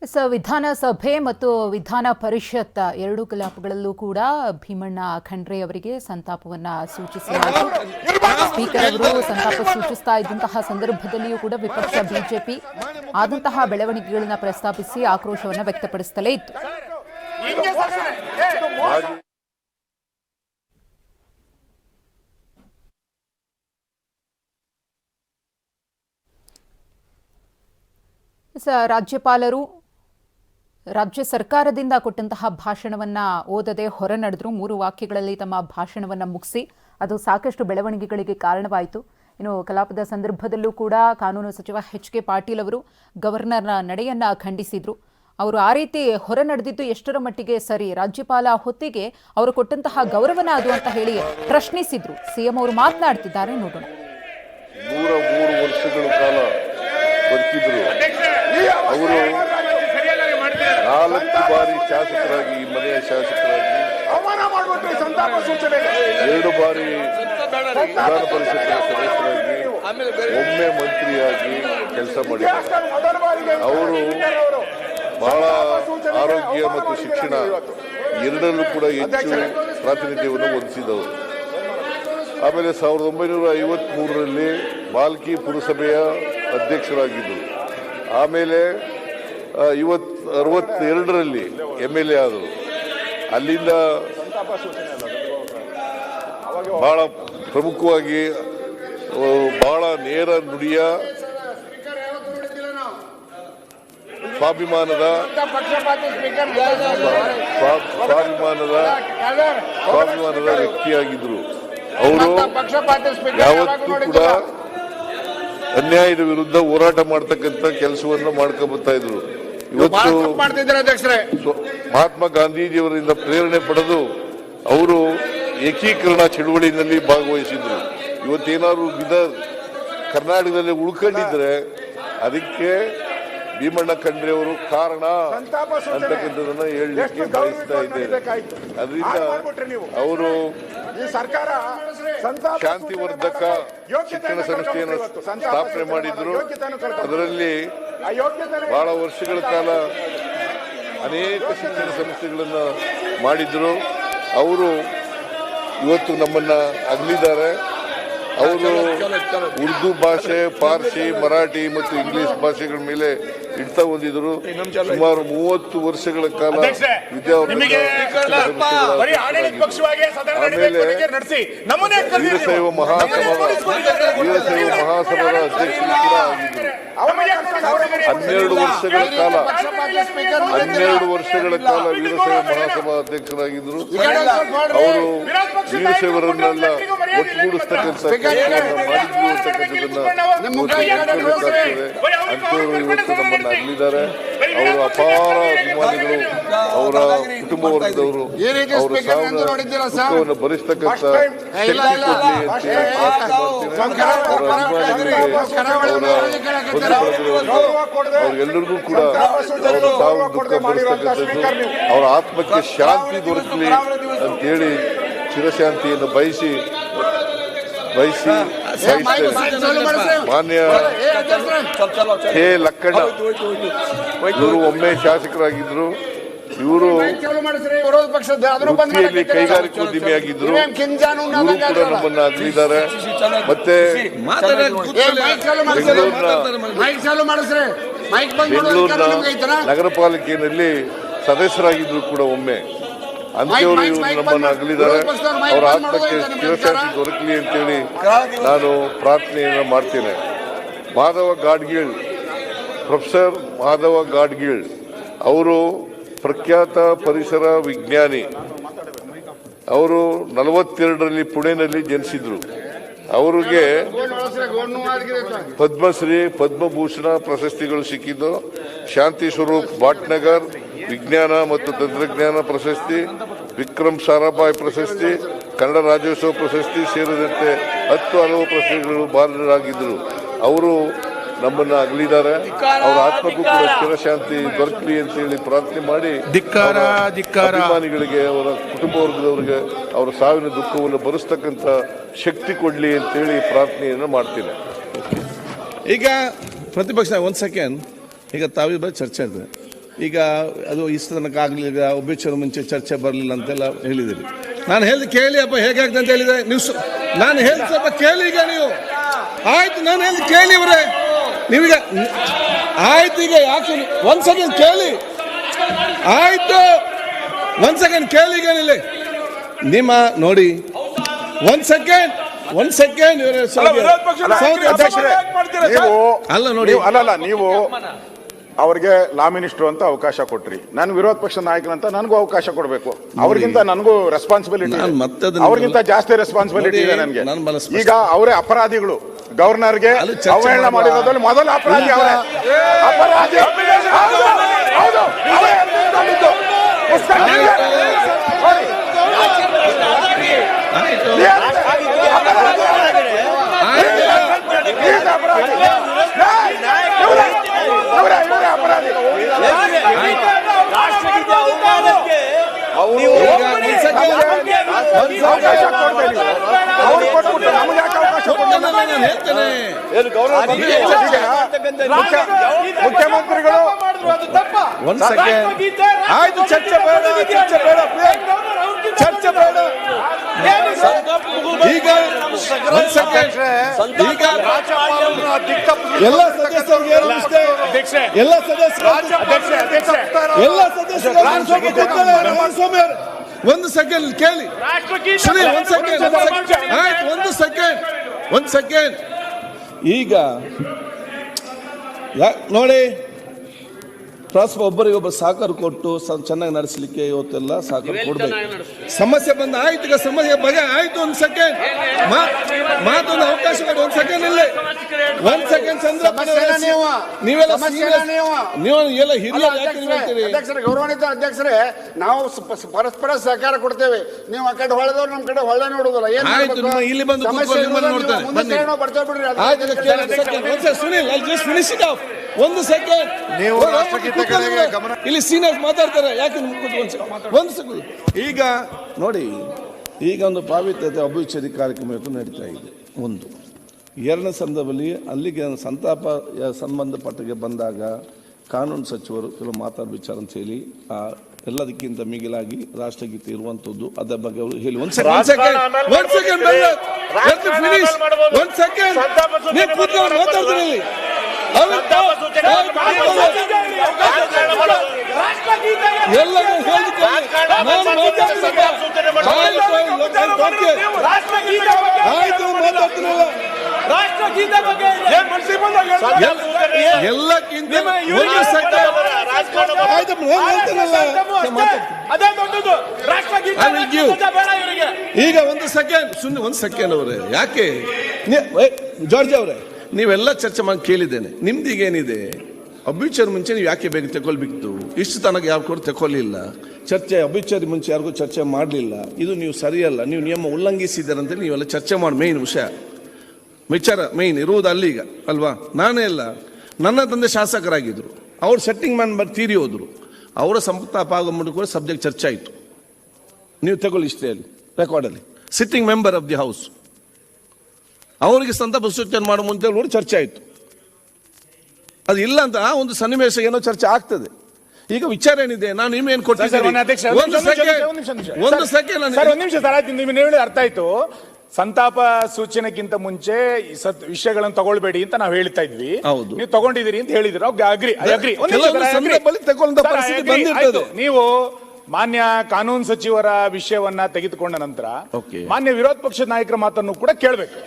ವಿಧಾನಸಭೆ ಮತ್ತು ವಿಧಾನ ಪರಿಷತ್ ಎರಡೂ ಕಲಾಪಗಳಲ್ಲೂ ಕೂಡ ಭೀಮಣ್ಣ ಖಂಡ್ರೆ ಅವರಿಗೆ ಸಂತಾಪವನ್ನು ಸೂಚಿಸಲಾಯಿತು. ಸ್ಪೀಕರ್ ಅವರು ಸಂತಾಪ ಸೂಚಿಸ್ತಾ ಇದ್ದಂತಹ ಸಂದರ್ಭದಲ್ಲಿಯೂ ಕೂಡ ವಿಪಕ್ಷ ಬಿಜೆಪಿ ಆದಂತಹ ಬೆಳವಣಿಗೆಗಳನ್ನು ಪ್ರಸ್ತಾಪಿಸಿ ಆಕ್ರೋಶವನ್ನು ವ್ಯಕ್ತಪಡಿಸುತ್ತಲೇ ಇತ್ತು. ರಾಜ್ಯಪಾಲರು ರಾಜ್ಯ ಸರ್ಕಾರದಿಂದ ಕೊಟ್ಟಂತಹ ಭಾಷಣವನ್ನು ಓದದೆ ಹೊರ ನಡೆದ್ರು. 3 ವಾಕ್ಯಗಳಲ್ಲಿ ತಮ್ಮ ಭಾಷಣವನ್ನು ಮುಗಿಸಿ ಅದು ಸಾಕಷ್ಟು ಬೆಳವಣಿಗೆಗಳಿಗೆ ಕಾರಣವಾಯಿತು. ಇನ್ನು ಕಲಾಪದ ಸಂದರ್ಭದಲ್ಲೂ ಕೂಡ ಕಾನೂನು ಸಚಿವ ಎಚ್.ಕೆ. ಪಾಟೀಲ್ ಅವರು ಗವರ್ನರ್ನ ನಡೆಯನ್ನು ಖಂಡಿಸಿದ್ರು. ಅವರು ಆ ರೀತಿ ಹೊರ ನಡೆದಿದ್ದು ಎಷ್ಟರ ಮಟ್ಟಿಗೆ ಸರಿ, ರಾಜ್ಯಪಾಲ ಹೊತ್ತಿಗೆ ಅವರು ಕೊಟ್ಟಂತಹ ಗೌರವನ ಅದು ಅಂತ ಹೇಳಿ ಪ್ರಶ್ನಿಸಿದ್ರು. ಸಿಎಂ ಅವರು ಮಾತನಾಡ್ತಿದ್ದಾರೆ, ನೋಡೋಣ. 103 ವರ್ಷಗಳ ಕಾಲ ಬದುಕಿದ್ರು. ಅವರು 4 ಬಾರಿ ಶಾಸಕರಾಗಿ, ಈ ಮನೆಯ ಶಾಸಕರಾಗಿ, 2 ಬಾರಿ ವಿಧಾನ ಪರಿಷತ್ ಸದಸ್ಯರಾಗಿ, ಒಮ್ಮೆ ಮಂತ್ರಿಯಾಗಿ ಕೆಲಸ ಮಾಡಿದ್ದಾರೆ. ಅವರು ಬಹಳ ಆರೋಗ್ಯ ಮತ್ತು ಶಿಕ್ಷಣ ಎರಡರಲ್ಲೂ ಕೂಡ ಹೆಚ್ಚು ಪ್ರಾತಿನಿಧ್ಯವನ್ನು ಹೊಂದಿಸಿದವರು. ಆಮೇಲೆ 1953ರಲ್ಲಿ ಬಾಲ್ಕಿ ಪುರಸಭೆಯ ಅಧ್ಯಕ್ಷರಾಗಿದ್ದರು. ಆಮೇಲೆ 62ರಲ್ಲಿ MLA ಆದರು. ಅಲ್ಲಿಂದ ಬಹಳ ಪ್ರಮುಖವಾಗಿ ಬಹಳ ನೇರ ನುಡಿಯ ಸ್ವಾಭಿಮಾನದ ವ್ಯಕ್ತಿಯಾಗಿದ್ರು. ಅವರು ಯಾವತ್ತೂ ಕೂಡ ಅನ್ಯಾಯದ ವಿರುದ್ಧ ಹೋರಾಟ ಮಾಡತಕ್ಕಂತ ಕೆಲಸವನ್ನು ಮಾಡ್ಕೊಂಡ್ಬರ್ತಾ ಇದ್ರು. ಇವತ್ತು ಮಹಾತ್ಮ ಗಾಂಧೀಜಿಯವರಿಂದ ಪ್ರೇರಣೆ ಪಡೆದು ಅವರು ಏಕೀಕರಣ ಚಳುವಳಿಯಲ್ಲಿ ಭಾಗವಹಿಸಿದ್ರು. ಇವತ್ತೇನಾದ್ರು ಕರ್ನಾಟಕದಲ್ಲಿ ಉಳ್ಕೊಂಡಿದ್ರೆ ಅದಕ್ಕೆ ಭೀಮಣ್ಣ ಖಂಡ್ರೆ ಅವರು ಕಾರಣ ಅಂತಕ್ಕಂಥದನ್ನ ಹೇಳಲಿಕ್ಕೆ ಬಯಸ್ತಾ ಇದ್ದೇನೆ. ಅದರಿಂದ ಅವರು ಶಾಂತಿವರ್ಧಕ ಶಿಕ್ಷಣ ಸಂಸ್ಥೆಯನ್ನು ಸ್ಥಾಪನೆ ಮಾಡಿದ್ರು. ಅದರಲ್ಲಿ ಬಹಳ ವರ್ಷಗಳ ಕಾಲ ಅನೇಕ ಶಿಕ್ಷಣ ಸಂಸ್ಥೆಗಳನ್ನು ಮಾಡಿದ್ರು. ಅವರು ಇವತ್ತು ನಮ್ಮನ್ನ ಅಗಲಿದ್ದಾರೆ. ಅವರು ಉರ್ದು ಭಾಷೆ, ಪಾರ್ಸಿ, ಮರಾಠಿ ಮತ್ತು ಇಂಗ್ಲಿಷ್ ಭಾಷೆಗಳ ಮೇಲೆ ಹಿಡಿತ ಹೊಂದಿದ್ರು. ಸುಮಾರು 30 ವರ್ಷಗಳ ಕಾಲ ವಿದ್ಯಾರ್ಥಿ. ಆಮೇಲೆ ವೀರಶೈವ ಮಹಾಸಭಾದ ಅಧ್ಯಕ್ಷರು ಕೂಡ ಆಗಿದ್ದರು. 12 ವರ್ಷಗಳ ಕಾಲ ವೀರಶೈವ ಮಹಾಸಭಾ ಅಧ್ಯಕ್ಷರಾಗಿದ್ದರು. ಅವರು ವೀರಶೈವರನ್ನೆಲ್ಲ ಒಟ್ಟುಗೂಡಿಸ್ತಕ್ಕಂಥ ಕೆಲಸವನ್ನು ಮಾಡಿದ್ರು ಅಂತಕ್ಕಂಥದ್ದನ್ನ ಅಂತವರು ಇವತ್ತು ನಮ್ಮನ್ನು ಅಗಲಿದ್ದಾರೆ. ಅವರು ಅಪಾರ ಅಭಿಮಾನಿಗಳು, ಅವರ ಕುಟುಂಬ ವರ್ಗದವರು. ಅವರ ಸಾವಿನ ದುಃಖವನ್ನು ಭರಿಸ್ತಕ್ಕಂಥ ಶಕ್ತಿ ಕೊಡಲಿ ಅಂತ ಅವ್ರಿಗೆಲ್ಲರಿಗೂ ಕೂಡ ಅವರ ಸಾವಿನ ದುಃಖ ಭರಿಸ್ತಕ್ಕಂಥದ್ದು, ಅವರ ಆತ್ಮಕ್ಕೆ ಶಾಂತಿ ದೊರಕಲಿ ಅಂತೇಳಿ ಚಿರಶಾಂತಿಯನ್ನು ಬಯಸಿ ಮಾನ್ಯ ಕೆ. ಲಕ್ಕಣ್ಣ ಇವರು ಒಮ್ಮೆ ಶಾಸಕರಾಗಿದ್ರು. ಇವರು ವೃತ್ತಿಯಲ್ಲಿ ಕೈಗಾರಿಕೋದ್ಯಮಿಯಾಗಿದ್ರು. ಇವರು ಕೂಡ ನಮ್ಮನ್ನ ಅಗಲಿದ್ದಾರೆ. ಮತ್ತೆ ಬೆಂಗಳೂರಿನ ನಗರ ಪಾಲಿಕೆಯಲ್ಲಿ ಸದಸ್ಯರಾಗಿದ್ರು ಕೂಡ ಒಮ್ಮೆ. ಅಂತೆಯವರು ಇವರು ನಮ್ಮನ್ನು ಅಗಲಿದ್ದಾರೆ. ಅವರ ಆತ್ಮಕ್ಕೆ ಚಿರಶಾಂತಿ ದೊರಕಲಿ ಅಂತೇಳಿ ನಾನು ಪ್ರಾರ್ಥನೆಯನ್ನು ಮಾಡ್ತೇನೆ. ಮಾಧವ ಗಾಡ್ಗೀಳ್, ಪ್ರೊಫೆಸರ್ ಮಾಧವ ಗಾಡ್ಗೀಳ್ ಅವರು ಪ್ರಖ್ಯಾತ ಪರಿಸರ ವಿಜ್ಞಾನಿ. ಅವರು 42ರಲ್ಲಿ ಪುಣೆನಲ್ಲಿ ಜನಿಸಿದ್ರು. ಅವರಿಗೆ ಪದ್ಮಶ್ರೀ, ಪದ್ಮಭೂಷಣ ಪ್ರಶಸ್ತಿಗಳು ಸಿಕ್ಕಿದ್ದು. ಶಾಂತಿ ಸ್ವರೂಪ್ ಭಾಟ್ನಗರ್ ವಿಜ್ಞಾನ ಮತ್ತು ತಂತ್ರಜ್ಞಾನ ಪ್ರಶಸ್ತಿ, ವಿಕ್ರಮ್ ಸಾರಾಭಾಯ್ ಪ್ರಶಸ್ತಿ, ಕನ್ನಡ ರಾಜ್ಯೋತ್ಸವ ಪ್ರಶಸ್ತಿ ಸೇರಿದಂತೆ 10 ಹಲವು ಪ್ರಶಸ್ತಿಗಳು ಭಾಜನರಾಗಿದ್ದರು. ಅವರು ನಮ್ಮನ್ನ ಅಗಲಿದ್ದಾರೆ. ಅವರ ಆತ್ಮಕ್ಕೂ ಕೂಡ ಚಿರಶಾಂತಿ ದೊರಕಲಿ ಅಂತೇಳಿ ಪ್ರಾರ್ಥನೆ ಮಾಡಿ ಅಭಿಮಾನಿಗಳಿಗೆ, ಅವರ ಕುಟುಂಬ ವರ್ಗದವರಿಗೆ ಅವರ ಸಾವಿನ ದುಃಖವನ್ನು ಭರಿಸ್ತಕ್ಕಂಥ ಶಕ್ತಿ ಕೊಡಲಿ ಅಂತೇಳಿ ಪ್ರಾರ್ಥನೆಯನ್ನು ಮಾಡ್ತೀನಿ. ಈಗ ಪ್ರತಿಪಕ್ಷ ಒಂದು ಸೆಕೆಂಡ್, ಈಗ ತಾವಿಬ್ಬರು ಚರ್ಚೆ ಇದೆ. ಈಗ ಅದು ಇಷ್ಟು ತನಕ ಆಗಲಿಲ್ಲ, ಒಬ್ಬಿಚ್ಚರ ಮುಂಚೆ ಚರ್ಚೆ ಬರಲಿಲ್ಲ ಅಂತೆಲ್ಲ ಹೇಳಿದಿರಿ. ನಾನು ಹೇಳಿದ ಕೇಳಿ ಅಪ್ಪ ಹೇಗಾಗ್ತದೆ ಅಂತ ಹೇಳಿದೆ ನೀವು. ನಾನು ಹೇಳಿದ ಸ್ವಲ್ಪ ಕೇಳಿ ಈಗ ನೀವು. ಆಯ್ತು, ನಾನು ಹೇಳಿದ ಕೇಳಿ ಇವರೇ ನೀವೀಗ. ಆಯ್ತು, ಈಗ ಯಾಕೆ ಒಂದ್ ಸೆಕೆಂಡ್ ಕೇಳಿ. ಆಯ್ತು, ಒಂದ್ ಸೆಕೆಂಡ್ ಕೇಳಿ. ಈಗ ನಿಮ್ಮ ನೋಡಿ, ಒಂದ್ ಸೆಕೆಂಡ್ ಅಲ್ಲ ನೋಡಿ, ಅಲ್ಲಲ್ಲ, ನೀವು ಅವ್ರಿಗೆ ಲಾ ಮಿನಿಸ್ಟರ್ ಅಂತ ಅವಕಾಶ ಕೊಟ್ರಿ, ನಾನು ವಿರೋಧ ಪಕ್ಷ ನಾಯಕನಂತ ನನಗೂ ಅವಕಾಶ ಕೊಡಬೇಕು. ಅವ್ರಿಗಿಂತ ನನಗೂ ರೆಸ್ಪಾನ್ಸಿಬಿಲಿಟಿ, ಅವ್ರಿಗಿಂತ ಜಾಸ್ತಿ ರೆಸ್ಪಾನ್ಸಿಬಿಲಿಟಿ ಇದೆ ನನಗೆ. ಈಗ ಅವರೇ ಅಪರಾಧಿಗಳು. ಗವರ್ನರ್ಗೆ ಅವಹೇಳನ ಮಾಡಿರೋದ್ರಲ್ಲಿ ಮೊದಲ ಅಪರಾಧಿ ಅವರೇ. ಅಪರಾಧಿ ಮುಖ್ಯಮಂತ್ರಿಗಳು ಒಂದ್ ಸೆಕೆಂಡ್. ಆಯ್ತು, ಚರ್ಚೆ ಬೇಡ. ಈಗ ಒಂದ್ ಸೆಕೆಂಡ್. ಈಗ ಎಲ್ಲ ಸದಸ್ಯರಿಗೆ ಒಂದು ಸೆಕೆಂಡ್ ಕೇಳಿ. ಆಯ್ತು, ಒಂದು ಸೆಕೆಂಡ್. ಈಗ ನೋಡಿ, ಒಬ್ಬರಿಗೊಬ್ಬರು ಸಹಕಾರ ಕೊಟ್ಟು ಚೆನ್ನಾಗಿ ನಡೆಸಲಿಕ್ಕೆ ಇವತ್ತೆಲ್ಲ ಸಹಕಾರ ಕೊಡ್ಬೇಕು. ಸಮಸ್ಯೆ ಬಂದ ಆಯ್ತು, ಈಗ ಸಮಸ್ಯೆ ಬಗೆ ಆಯ್ತು. ಒಂದ್ ಸೆಕೆಂಡ್ ಮಾತೊಂದು ಅವಕಾಶ ಕೊಡಿ. ಒಂದ್ ಸೆಕೆಂಡ್ ಇಲ್ಲಿ, ಒಂದ್ ಸೆಕೆಂಡ್. ನೀವೆಲ್ಲ ಹಿರಿಯರು ಯಾಕೆ ಹೇಳ್ತೀರಿ? ಗೌರವಾನ್ವಿತ ಅಧ್ಯಕ್ಷರೇ, ನಾವು ಪರಸ್ಪರ ಸಹಕಾರ ಕೊಡ್ತೇವೆ. ನೀವು ಆ ಕಡೆ ಹೊಳೆದವ್ರು ನಮ್ಮ ಕಡೆ ಹೊಳೆ ನೋಡುದಿಲ್ಲ. ಇಲ್ಲಿ ಬಂದು ಒಂದು ಸೆಕೆಂಡ್. ಇಲ್ಲಿ ಸೀನಿಯರ್ಸ್ ಮಾತಾಡ್ತಾರೆ, ಯಾಕೆ ಒಂದು ಸೆಕೆಂಡ್. ಈಗ ನೋಡಿ, ಈಗ ಒಂದು ಪಾವಿತ್ರ್ಯತೆ ಅಭಿವೃದ್ಧಿ ಕಾರ್ಯಕ್ರಮ ನಡೀತಾ ಇದೆ. ಒಂದು ಎರಡನೇ ಸಂದರ್ಭದಲ್ಲಿ ಅಲ್ಲಿಗೆ ಸಂತಾಪ ಸಂಬಂಧಪಟ್ಟಿಗೆ ಬಂದಾಗ ಕಾನೂನು ಸಚಿವರು ಕೆಲವು ಮಾತಾಡೋ ವಿಚಾರ ಅಂತ ಹೇಳಿ ಎಲ್ಲದಕ್ಕಿಂತ ಮಿಗಿಲಾಗಿ ರಾಷ್ಟ್ರಗೀತೆ ಇರುವಂತದ್ದು, ಅದರ ಬಗ್ಗೆ ಅವರು ಹೇಳಿ. ಒಂದ್ ಸೆಕೆಂಡ್ ಮಾತಾಡ್ತೀನಿ. ಎಲ್ಲ ಈಗ ಒಂದು ಸೆಕೆಂಡ್ ಅವರೇ, ಯಾಕೆ ಜಾರ್ಜ್ ಅವರೇ, ನೀವೆಲ್ಲ ಚರ್ಚೆ ಮಾಡಿ ಕೇಳಿದ್ದೇನೆ. ನಿಮ್ದೀಗೇನಿದೆ, ಅಭ್ಯುಚರ್ ಮುಂಚೆ ನೀವು ಯಾಕೆ ಬೇಗ ತಗೊಳ್ಬಿಟ್ಟು ಇಷ್ಟು ತನಕ ಯಾರು ಕೂಡ ತಗೊಳ್ಳಿಲ್ಲ. ಚರ್ಚೆ ಅಭ್ಯುಚರಿ ಮುಂಚೆ ಯಾರಿಗೂ ಚರ್ಚೆ ಮಾಡಲಿಲ್ಲ. ಇದು ನೀವು ಸರಿಯಲ್ಲ, ನೀವು ನಿಯಮ ಉಲ್ಲಂಘಿಸಿದ್ದೀರಂತ ನೀವೆಲ್ಲ ಚರ್ಚೆ ಮಾಡಿ ಮೇನ್ ವಿಚಾರ ಮೇನ್ ಇರುವುದು ಅಲ್ಲೀಗ ಅಲ್ವಾ? ನಾನೇ ಅಲ್ಲ, ನನ್ನ ತಂದೆ ಶಾಸಕರಾಗಿದ್ದರು, ಅವ್ರು ಸೆಟ್ಟಿಂಗ್ ಮ್ಯಾನ್ ತೀರಿ ಹೋದ್ರು. ಅವರ ಸಂತಾಪ ಆಗೋ ಕೂಡ ಸಬ್ಜೆಕ್ಟ್ ಚರ್ಚೆ ಆಯಿತು. ನೀವು ತಗೊಳ್ಳಿ ಹಿಸ್ಟ್ರಿಯಲ್ಲಿ ರೆಕಾರ್ಡಲ್ಲಿ sitting member of the house ಅವರಿಗೆ ಸಂತಾಪ ಸೂಚನೆ ಮಾಡೋ ಮುಂದೆ ನೋಡಿ ಚರ್ಚೆ ಆಯಿತು. ಅದು ಇಲ್ಲ ಅಂತ ಒಂದು ಸನ್ನಿವೇಶ ಏನೋ ಚರ್ಚೆ ಆಗ್ತದೆ. ಈಗ ವಿಚಾರ ಏನಿದೆ, ನಾನು ನಿಮ್ಗೇನು ಕೊಟ್ಟಿದ್ದೀನಿ, ಒಂದು ಸೆಕೆಂಡ್ ನೀವು ಅರ್ಥ ಆಯ್ತು. ಸಂತಾಪ ಸೂಚನೆಗಿಂತ ಮುಂಚೆ ವಿಷಯಗಳನ್ನು ತಗೊಳ್ಬೇಡಿ ಅಂತ ನಾವು ಹೇಳ್ತಾ ಇದ್ವಿ. ನೀವು ತಗೊಂಡಿದ್ದೀರಿ ಅಂತ ಹೇಳಿದ್ರು. ನೀವು ಮಾನ್ಯ ಕಾನೂನು ಸಚಿವರ ವಿಷಯವನ್ನ ತೆಗೆದುಕೊಂಡ ನಂತರ ಮಾನ್ಯ ವಿರೋಧ ಪಕ್ಷದ ನಾಯಕರ ಮಾತನ್ನು ಕೂಡ ಕೇಳಬೇಕು.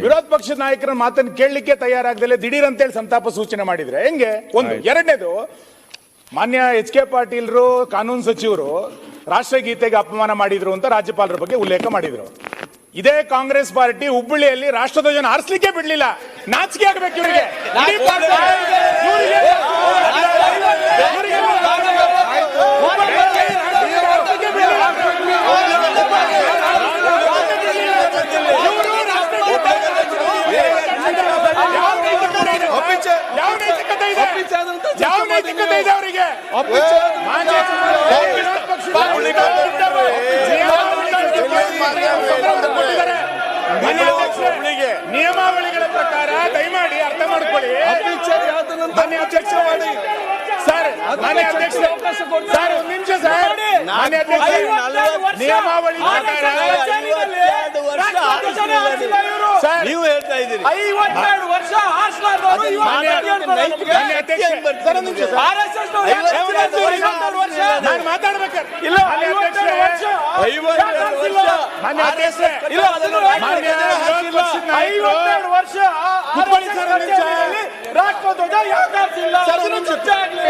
ವಿರೋಧ ಪಕ್ಷದ ನಾಯಕರ ಮಾತನ್ನು ಕೇಳಲಿಕ್ಕೆ ತಯಾರಾಗದಲ್ಲೇ ದಿಢೀರ್ ಅಂತೇಳಿ ಸಂತಾಪ ಸೂಚನೆ ಮಾಡಿದ್ರೆ ಹೆಂಗೆ? ಒಂದು. ಎರಡನೇದು, ಮಾನ್ಯ HK ಪಾಟೀಲ್ರು ಕಾನೂನು ಸಚಿವರು ರಾಷ್ಟ್ರಗೀತೆಗೆ ಅಪಮಾನ ಮಾಡಿದ್ರು ಅಂತ ರಾಜ್ಯಪಾಲರ ಬಗ್ಗೆ ಉಲ್ಲೇಖ ಮಾಡಿದ್ರು. ಇದೇ ಕಾಂಗ್ರೆಸ್ ಪಾರ್ಟಿ ಹುಬ್ಬಳ್ಳಿಯಲ್ಲಿ ರಾಷ್ಟ್ರಧ್ವಜನ ಹಾರಿಸಲಿಕ್ಕೆ ಬಿಡ್ಲಿಲ್ಲ. ನಾಚಿಕೆ ಆಗಬೇಕು ಇವರಿಗೆ. ಯಾವ ನೈತಿಕತೆ ಇದೆ ಅವರಿಗೆ? ನಿಯಮಾವಳಿಗಳ ಪ್ರಕಾರ ದಯಮಾಡಿ ಅರ್ಥ ಮಾಡ್ಕೊಳ್ಳಿ. ಸರ್, ಮಾನ್ಯ ಅಧ್ಯಕ್ಷ ಸರ್ ಒಂದು ನಿಮಿಷ ಸರ್ ಮಾನ್ಯ ಅಧ್ಯಕ್ಷರೇ, ನಿಯಮಾವಳಿ ಸರ್ ನೀವು ಹೇಳ್ತಾ ಇದ್ದೀರಿ 52 ವರ್ಷ ನಾನು ಮಾತಾಡ್ಬೇಕಾದ್ರೆ ಇಲ್ಲ 52 ವರ್ಷ ಮಾನ್ಯ ಅಧ್ಯಕ್ಷರೇ, 52 ವರ್ಷ ರಾಷ್ಟ್ರಧ್ವಜ ಯಾಕೆ ಹಾರಿಸಿಲ್ಲ? ಅದನ್ನು ಚರ್ಚೆ ಆಗ್ಲಿ.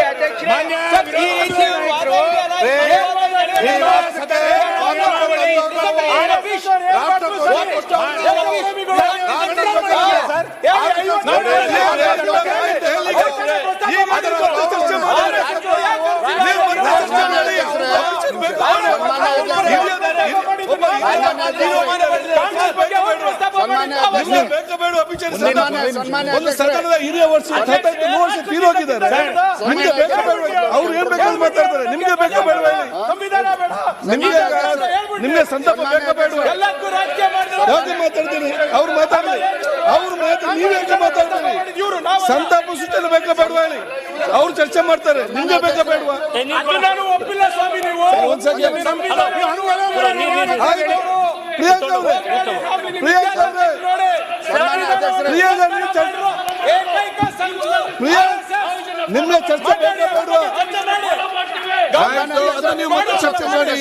ಒಂದು ಸದನದ ಹಿರಿಯ ವರ್ಷ 25 ವರ್ಷ ತೀರೋಗಿದ್ದಾರೆ. ನಿಮ್ಗೆ ಬೇಕಾ ಬೇಡ? ಅವ್ರು ಏನ್ ಬೇಕಾದ್ರೂ ಮಾತಾಡ್ತಾರೆ. ನಿಮ್ಗೆ ಬೇಕಾ ಬೇಡ? ನಿಮ್ಗೆ ಸಂತಾಪ ಬೇಕಾ ಬೇಡ? ಯಾಕೆ ಮಾತಾಡ್ತೀರಿ? ಅವ್ರು ಮಾತಾಡ್ಲಿ. ನೀವ್ ಯಾಕೆ ಮಾತಾಡ್ತೀರಿ? ಸಂತಾಪ ಸೂಚನೆ ಬೇಕಾ ಬೇಡವಾ ಹೇಳಿ? ಅವ್ರು ಚರ್ಚೆ ಮಾಡ್ತಾರೆ. ನಿಮ್ಗೆ ಬೇಕಾ ಬೇಡವಾ? ನಾನು ಒಪ್ಪಿಲ್ಲ ಸ್ವಾಮಿ. ನೀವು ಪ್ರಿಯಾಂಕ ಅವ್ರೆ, ನಿಮ್ಗೆ ಚರ್ಚೆ ಬೇಕಾ ಬೇಡವಾ? ನೀವು ಮತ್ತೆ ಚರ್ಚೆ ಮಾಡಿ.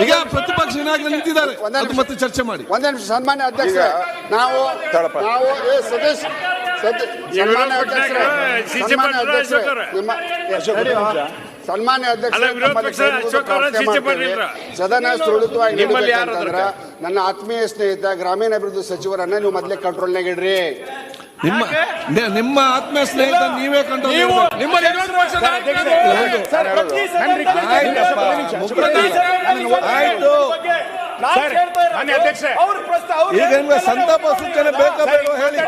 ಈಗ ಪ್ರತಿಪಕ್ಷ ನಾಯಕರು ನಿಂತಿದ್ದಾರೆ, ಅದು ಮತ್ತೆ ಚರ್ಚೆ ಮಾಡಿ. ಒಂದೇ ನಿಮಿಷ ಸನ್ಮಾನ್ಯ ಅಧ್ಯಕ್ಷರೇ, ನಾವು ಸತೀಶ್ ಸನ್ಮಾನ್ಯ ಅಧ್ಯಕ್ಷರೇ, ಸನ್ಮಾನ್ಯ ಅಧ್ಯಕ್ಷರೇ, ಸದನ ಸುರಳಿತವಾಗಿ ನಡೀಬೇಕಂತಂದ್ರೆ ನನ್ನ ಆತ್ಮೀಯ ಸ್ನೇಹಿತ ಗ್ರಾಮೀಣಾಭಿವೃದ್ಧಿ ಸಚಿವರನ್ನ ನೀವು ಮೊದಲೇ ಕಂಟ್ರೋಲ್ನಾಗ ಇಡ್ರಿ. ನಿಮ್ಮ ಆತ್ಮೀಯ ಸ್ನೇಹಿತ ನೀವೇ ಕಂಟ್ರೋಲ್. ನಿಮ್ಮ ಈಗ ನಿಮ್ಗೆ ಸಂತಾಪ ಸೂಚನೆ ಬೇಕಾ ಬೇಡವಾ ಹೇಳಿ?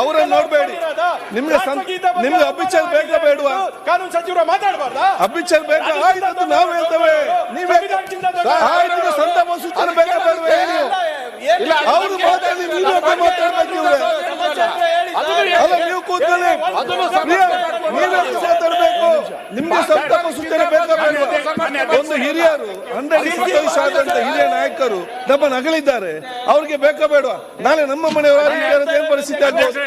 ಅವ್ರನ್ನ ನೋಡ್ಬೇಡಿ. ನಿಮ್ಗೆ ಅಭಿಚಾರ ಬೇಕಾ ಬೇಡವಾ? ಕಾನೂನು ಸಚಿವರು ಮಾತಾಡಬಾರ್ದ? ಅಭಿಚಾರ ಬೇಕಾ? ಆಯ್ತು, ಅದು ನಾವು ಹೇಳ್ತೇವೆ. ನೀವೇ ಆಯ್ತು, ಸಂತಾಪ ಸೂಚನೆ ಬೇಕಾ ಬೇಡವಾ ಹೇಳಿ? ಅವ್ರು ಮಾತಾಡಿ, ನೀವೇ ಮಾತಾಡ್ಬೇಕು. ಅಲ್ಲ, ನೀವು ಕೂತ್ಕೊಳ್ಳಿ. ನೀವೇ ಮಾತಾಡ್ಬೇಕು. ನಿಮ್ಗೆ ಸಂತಾಪ ಸೂಚನೆ ಬೇಕಾ ಬೇಡವಾ? ಒಂದು ಹಿರಿಯರು 100 ಆದಂತ ಹಿರಿಯ ನಾಯಕರು ನಮ್ಮ ನಗಲಿದ್ದಾರೆ. ಅವ್ರಿಗೆ ಬೇಕಾ ಬೇಡವಾ? ನಾಳೆ ನಮ್ಮ ಮನೆಯವರು ಏನ್ ಪರಿಸ್ಥಿತಿ ಆಗ್ಬೋದು?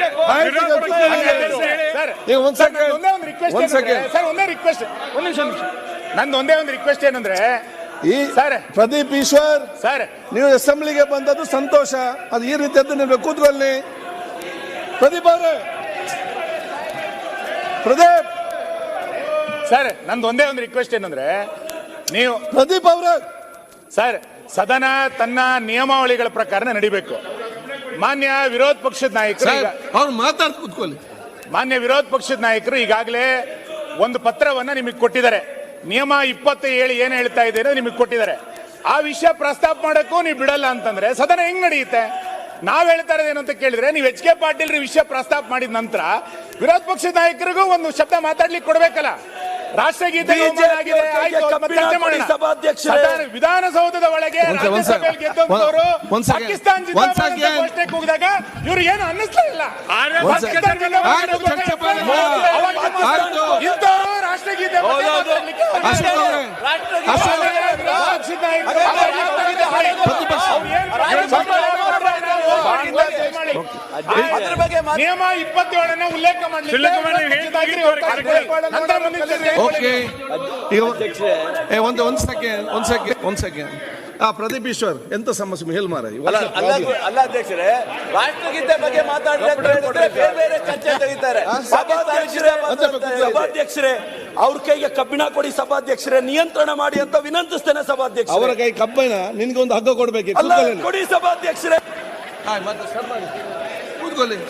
ನಂದು ಒಂದೇ ಒಂದು ರಿಕ್ವೆಸ್ಟ್ ಏನಂದ್ರೆ, ಈ ಪ್ರದೀಪ್ ಈಶ್ವರ್ ಸರ್, ನೀವು ಅಸೆಂಬ್ಲಿಗೆ ಬಂದದ್ದು ಸಂತೋಷ. ಅದು ಈ ರೀತಿಯದ್ದು ನೀವು ಕೂತ್ಕೊಳ್ಳಿ. ಪ್ರದೀಪ್ ಅವರೇ, ಪ್ರದೀಪ್ ಸರ್, ನಂದು ಒಂದೇ ಒಂದು ರಿಕ್ವೆಸ್ಟ್ ಏನಂದ್ರೆ, ನೀವು ಪ್ರದೀಪ್ ಅವರೇ ಸರ್, ಸದನ ತನ್ನ ನಿಯಮಾವಳಿಗಳ ಪ್ರಕಾರ ನಡಿಬೇಕು. ಮಾನ್ಯ ವಿರೋಧ ಪಕ್ಷದ ನಾಯಕರು ಅವ್ರು ಮಾತಾಡ್ ಕೂತ್ಕೊಳ್ಳಿ. ಮಾನ್ಯ ವಿರೋಧ ಪಕ್ಷದ ನಾಯಕರು ಈಗಾಗಲೇ ಒಂದು ಪತ್ರವನ್ನ ನಿಮಗೆ ಕೊಟ್ಟಿದ್ದಾರೆ. ನಿಯಮ 27 ಏನ್ ಹೇಳ್ತಾ ಇದೆ ನಿಮಗೆ ಕೊಟ್ಟಿದ್ದಾರೆ. ಆ ವಿಷಯ ಪ್ರಸ್ತಾಪ ಮಾಡಕ್ಕೂ ನೀವು ಬಿಡಲ್ಲ ಅಂತಂದ್ರೆ ಸದನ ಹೆಂಗ್ ನಡೆಯುತ್ತೆ? ನಾವ್ ಹೇಳ್ತಾ ಇರೋದೇನು ಅಂತ ಕೇಳಿದ್ರೆ, ನೀವು ಎಚ್ ಕೆ ಪಾಟೀಲ್ ವಿಷಯ ಪ್ರಸ್ತಾಪ ಮಾಡಿದ ನಂತರ ವಿರೋಧ ಪಕ್ಷದ ನಾಯಕರಿಗೂ ಒಂದು ಶಬ್ದ ಮಾತಾಡ್ಲಿಕ್ಕೆ ಕೊಡ್ಬೇಕಲ್ಲ. ರಾಷ್ಟ್ರಗೀತೆ ವಿಧಾನಸೌಧದ ಒಳಗೆ ಗೆದ್ದವರು ಪಾಕಿಸ್ತಾನ ಘೋಷಣೆ ಕೂಗಿದಾಗ ಇವ್ರು ಏನು ಅನ್ನಿಸ್ತಾ ಇಲ್ಲ. ಇಂಥವರು ರಾಷ್ಟ್ರಗೀತೆ ನಿಯಮ 27 ಉಲ್ಲೇಖ ಒಂದ್ ಸೆಕೆಂಡ್. ಪ್ರದೀಪ್ ಈಶ್ವರ್ ಎಂತ ಸಮಸ್ಯೆ ಹೇಳಿ ಮಾರ. ಅಲ್ಲ ಅಧ್ಯಕ್ಷರೇ, ರಾಷ್ಟ್ರಗೀತೆ ಬಗ್ಗೆ ಮಾತಾಡಿದ್ರೆ ಬೇರೆ ಚರ್ಚೆ ತೆಗಿತಾರೆ. ಸಭಾಧ್ಯಕ್ಷರೇ, ಅವ್ರ ಕೈಗೆ ಕಬ್ಬಿಣ ಕೊಡಿ ಸಭಾಧ್ಯಕ್ಷರೇ, ನಿಯಂತ್ರಣ ಮಾಡಿ ಅಂತ ವಿನಂತಿಸ್ತೇನೆ ಸಭಾಧ್ಯಕ್ಷ. ಅವರ ಕೈ ಕಬ್ಬಿಣ, ನಿನ್ಗೆ ಒಂದು ಹಗ್ಗ ಕೊಡ್ಬೇಕು. ಕೊಡಿ ಸಭಾಧ್ಯಕ್ಷರೇ. ಕೂತ್ಕೊಳ್ಳಿ.